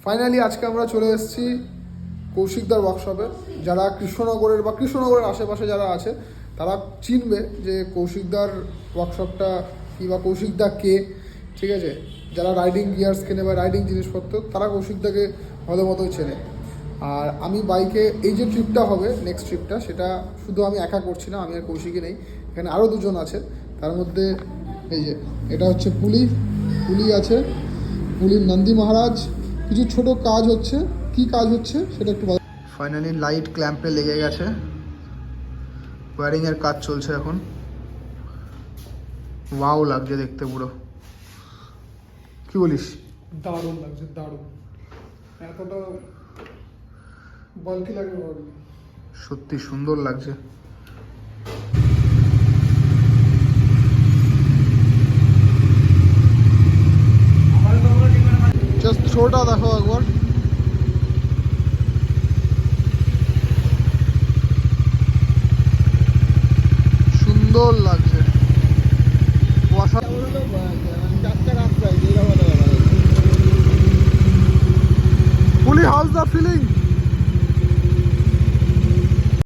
Finally আজকে আমরা চলে এসেছি কৌশিকদার ওয়ার্কশপে। যারা কৃষ্ণনগরের বা কৃষ্ণনগরের আশেপাশে যারা আছে তারা চিনবে যে কৌশিকদার ওয়ার্কশপটা কী বা কৌশিকদা কে, ঠিক আছে। যারা রাইডিং গিয়ার্স কেনে বা রাইডিং জিনিসপত্র তারা কৌশিকদাকে ভালো মতোই চেনে। আর আমি বাইকে এই যে ট্রিপটা হবে নেক্সট ট্রিপটা, সেটা শুধু আমি একা করছি না, আমি আর কৌশিকই নেই, এখানে আরও দুজন আছে। তার মধ্যে এই যে এটা হচ্ছে পুলি আছে, পুলির নন্দী মহারাজ। কিছু ছোট কাজ হচ্ছে, কি কাজ হচ্ছে সেটা একটু। ফাইনালি লাইট ক্ল্যাম্পে লেগে গেছে, ওয়্যারিংয়ের কাজ চলছে এখন। ওয়াও লাগছে দেখতে পুরো, কি বলিস? দারুণ লাগছে, দারুণ। এতটা বাল্কি লাগবে ভাবিনি। সত্যি সুন্দর লাগছে। জাস্ট থ্রোটা দেখো একবার, সুন্দর লাগছে। পুলি, হাউস দ্য ফিলিং?